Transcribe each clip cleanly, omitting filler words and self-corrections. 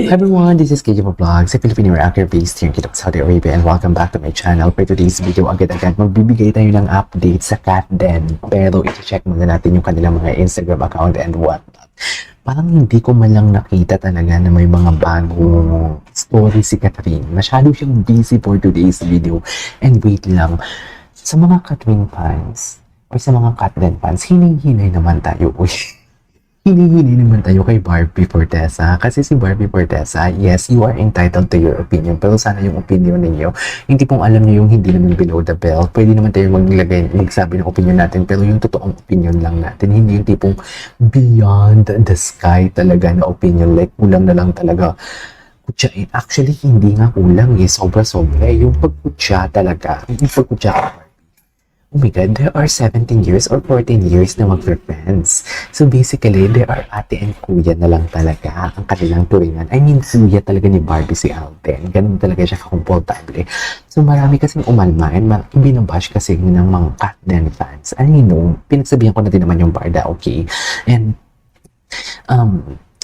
Hi everyone, this is KJ Vlogs, a Filipino reactor based here in Kitap, Saudi Arabia, and welcome back to my channel. For today's video, agad-agad magbibigay tayo ng update sa Cat Den. Pero i-check muna natin yung kanilang mga Instagram account and whatnot. Parang hindi ko man lang nakita talaga na may mga bagong story si Catherine. Masyado siyang busy for today's video. And wait lang, sa mga Catherine fans, o sa mga Cat Den fans, hinay-hinay naman tayo. Uy. Hinihingi naman tayo kay Barbie Fortesa. Kasi si Barbie Fortesa, yes, you are entitled to your opinion. Pero sana yung opinion ninyo, hindi pong alam niyo yung hindi naman below the belt. Pwede naman tayo magsabi ng opinion natin. Pero yung totoong opinion lang natin. Hindi yung tipong beyond the sky talaga na opinion. Like, kulang na lang talaga. Kutsain. Actually, hindi nga kulang eh. Sobra-sobra. Yung pagkutsa talaga. Yung pagkutsa. Oh my God, there are 17 years or 14 years na mag-friends. So basically, there are ate and kuya na lang talaga ang kanilang turingan. I mean, kuya talaga ni Barbie si Alden. Ganun talaga siya kakomportable. So marami kasing umalma and binabash kasi ng mga Cat Den fans. I know, pinagsabihan ko na din naman yung Barda, okay? And,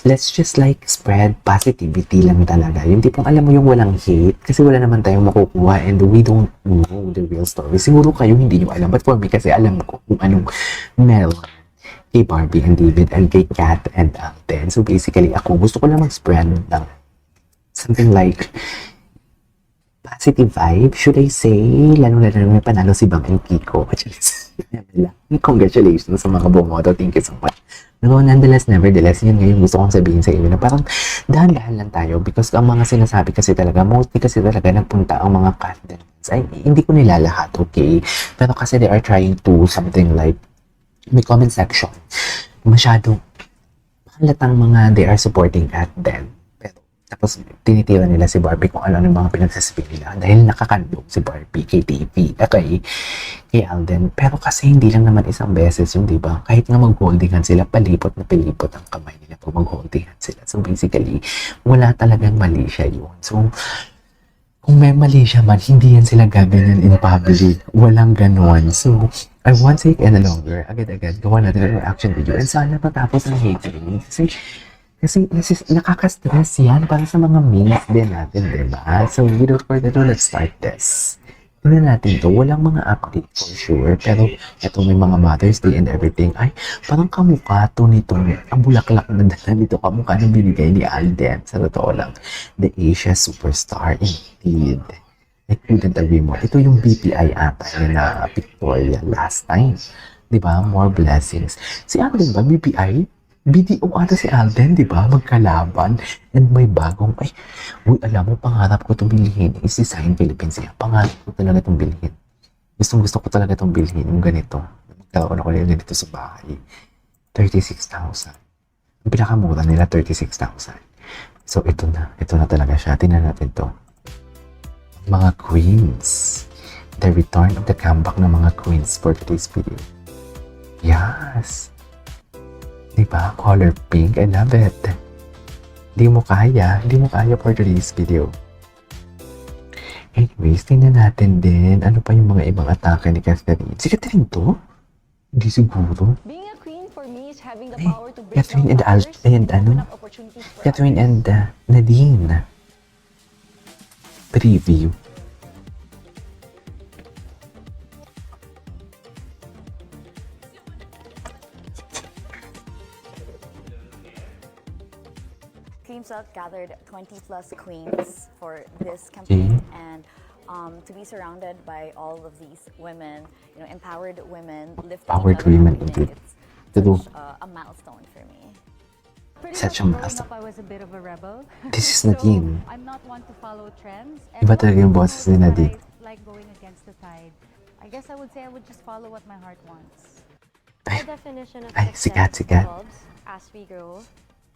let's just like spread positivity lang talaga. Yung tipong alam mo yung walang hate kasi wala naman tayong makukuha and we don't know the real story. Siguro kayo hindi nyo alam but for me kasi alam ko kung anong meron kay Barbie and David and kay Kat and Alden. So basically ako gusto ko lang mag-spread ng something like positive vibe, should I say, lalo-lalo may panalo si Bang and Kiko. Congratulations sa mga bumoto. Thank you so much. Pero nevertheless, yun ngayon gusto kong sabihin sa inyo na parang dahan-dahan lang tayo because ang mga sinasabi kasi talaga, mostly kasi talaga nagpunta ang mga candidates. Ay, hindi ko nilalahat, okay? Pero kasi they are trying to something like, may comment section. Masyadong halatang mga they are supporting at them. Tapos, tinitira nila si Barbie kung ano yung mga pinagsasabi nila dahil nakakandong si Barbie kay TV, kay Alden. Pero kasi hindi lang naman isang beses yung, di ba? Kahit nga mag-holdingan sila, palipot na palipot ang kamay nila pag mag-holdingan sila. So, basically, wala talagang mali siya yun. So, kung may mali siya man, hindi yan sila gaganyan in public. Walang ganon. So, I won't take any longer. Agad-agad, gawa natin ang reaction video. And sana matapos ang hating. Kasi nakaka-stress yan para sa mga memes din natin, diba? So, without further ado, let's start this. Tignan natin to. Walang mga update for sure. Pero, eto may mga Mother's Day and everything. Ay, parang kamukha to nito. Ang bulaklak na dala nito. Kamukha na binigay ni Alden. Sa totoo lang. The Asia Superstar. Indeed. I couldn't agree more. Ito yung BPI ata na Victoria last time. Diba? More blessings. Si Alden ba? BPI? BDO ata si Alden, di ba? Magkalaban. And may bagong, uy, alam mo, pangarap ko itong bilhin is Design Philippines. Pangarap ko talaga itong bilhin. Gusto ko talaga itong bilhin, yung ganito. Magkaroon ako ng ganito sa bahay. 36,000. Ang pinakamura nila, 36,000. So, ito na talaga siya. Tingnan natin to. Mga queens. The return of the comeback ng mga queens for today's video. Yes. Diba? Color pink. I love it. Di mo kaya for today's video. Anyways, tingnan natin din ano pa yung mga ibang atake ni Catherine. Si Catherine to? Hindi siguro. Being a queen for me is having the power to break Catherine down and barriers and open up opportunities for Catherine others. and Nadine. Preview. Creamsilk gathered 20 plus queens for this campaign and to be surrounded by all of these women, empowered women, lifting Empowered each other women, up, indeed. it's such a milestone for me. Such a milestone. I was a bit of a rebel. This is Nadine. I'm not one to follow trends. Iba talaga yung boses ni Nadine. I like going against the tide. I guess I would say I would just follow what my heart wants. My definition of Ay, success sikat. evolves as we grow.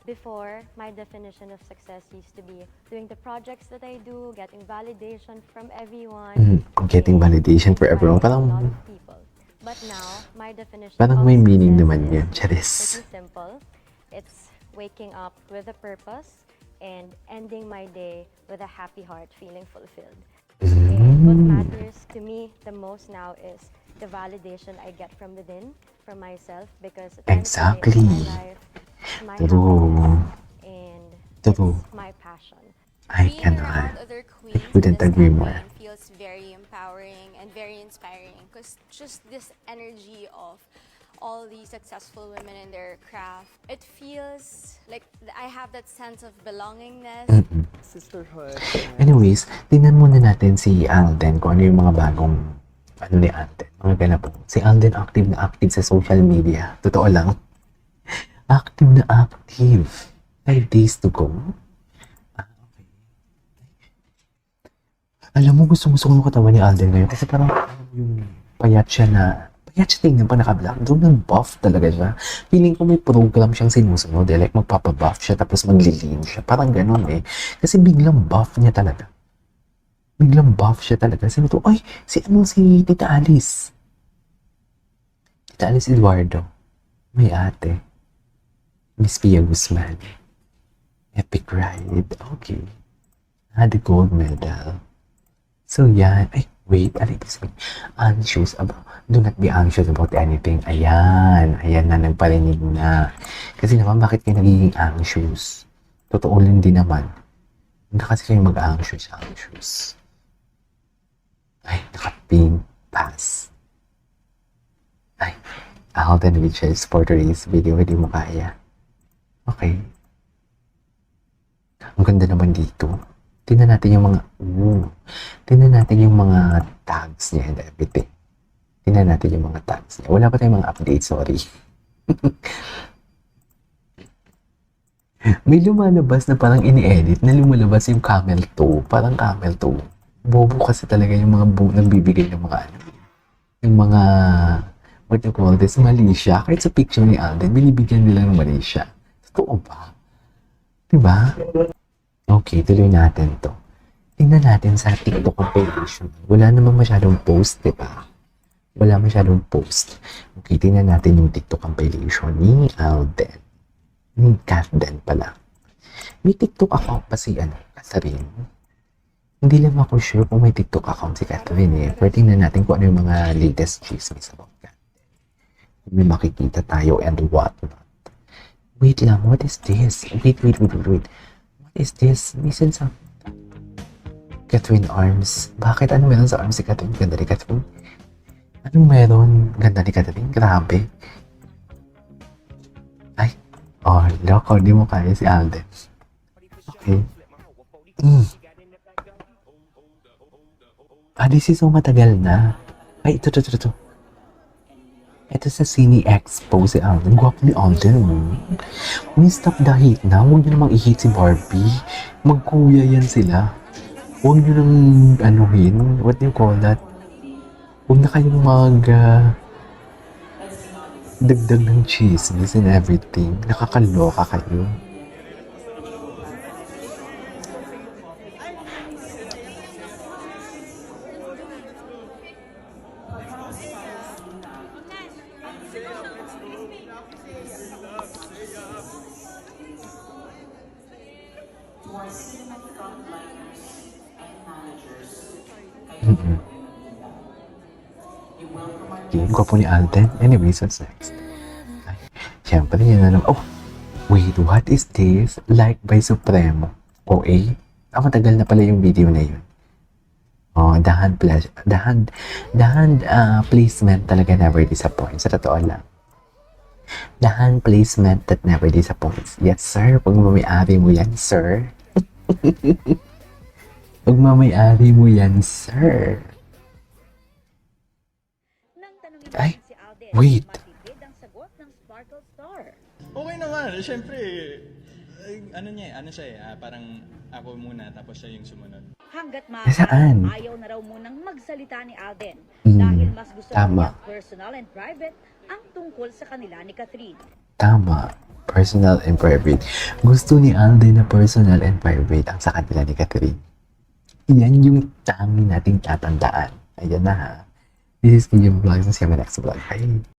Before, my definition of success used to be doing the projects that I do, getting validation from everyone. Getting validation for everyone. A lot Parang, of people. But now, my definition parang of may meaning success naman is yun. Charis. pretty simple. It's waking up with a purpose and ending my day with a happy heart, feeling fulfilled. And what matters to me the most now is the validation I get from within, from myself, because at the end of the day, Exactly. it's my life, it's my True. happiness, and True. my passion. I Being cannot. around other queens in couldn't this agree more. campaign feels very empowering and very inspiring because just this energy of all these successful women in their craft, it feels like I have that sense of belongingness. Sisterhood. Anyways, tingnan muna natin si Alden kung ano yung mga bagong ano ni Alden. Mga ganap po. Si Alden active na active sa social media. Totoo lang. Active na active. 5 days to go. Okay. Alam mo, gusto ko yung katawan ni Alden ngayon kasi parang yung payat siya tingnan pa naka-black. Doon nag-buff talaga siya. Feeling ko may program siyang sinusunod. Like magpapabuff siya tapos maglilin siya. Parang ganun eh. Kasi biglang buff niya talaga. Biglang buff siya talaga. Sabi ko, ay, si Tita Alice. Tita Alice Eduardo. May ate. Miss Pia Guzman. Epic ride. Okay. Had the gold medal. So, yan. Ay, wait. Ano ibig sabihin? Anxious about. Do not be anxious about anything. Ayan. Ayan na, nagparinig na. Kasi naman, bakit kayo nagiging anxious? Totoo lang din naman. Hindi kasi kayo mag-anxious. Ay, naka-pink pass. Ay, Alden Richards for today's video. Hindi mo kaya. Okay. Ang ganda naman dito. Tingnan natin yung mga, tingnan natin yung mga tags niya and everything. Tingnan natin yung mga tags niya. Wala pa tayong mga update, sorry. May lumalabas na parang ini-edit na lumalabas yung camel toe. Parang camel toe. Bobo kasi talaga yung mga nagbibigay ng mga ano. Yung mga, what you call this, mali siya. Kahit sa picture ni Alden, binibigyan nila ng mali siya. Totoo ba? Diba? Okay, tuloy natin to. Tingnan natin sa TikTok compilation. Wala namang masyadong post, diba? Wala masyadong post. Okay, tingnan natin yung TikTok compilation ni Alden. Ni Catden pala. May TikTok account pa si Catherine. Hindi lang ako sure kung may TikTok account si Catherine eh. Pero tingnan natin kung ano yung mga latest chismis about Catherine. Kung may makikita tayo and what not. Wait lang, what is this? Wait. What is this? Listen sa Catherine arms. Bakit? Ano meron sa arms si Catherine? Ganda ni Catherine. Anong meron? Ganda ni Catherine? Grabe. Ay. Oh, loko. Di mo kaya si Alden. Okay. This is so matagal na. Ay, ito. Ito sa Cine Expo si Alden. Gwapo ni Alden. Uy, stop the hate na. Huwag nyo namang i-hate si Barbie. Magkuya yan sila. Huwag nyo nang anuhin. What do you call that? Huwag na kayong dagdag ng chismis and everything. Nakakaloka kayo. Okay, gwapo ni Alden. Anyways, what's next? Ay, syempre, yun na naman. Oh, wait, what is this? Like by Supremo. OA? Matagal na pala yung video na yun. Oh, the hand placement talaga never disappoints. Sa totoo lang. The hand placement that never disappoints. Yes, sir. Pagmamayari mo yan, sir. Pagmamayari mo yan, sir. Ay, wait. Okay naman. Siyempre, ano siya eh, parang ako muna tapos siya yung sumunod. Hanggat Saan? maaari, ayaw na raw munang magsalita ni Alden dahil mas gusto tama. niya personal and private ang tungkol sa kanila ni Catherine. Tama. Personal and private. Gusto ni Alden na personal and private ang sa kanila ni Catherine. Yan yung tangi nating tatandaan. Ayan na ha. This is Kim Vlogs and see you in my next vlog. Bye!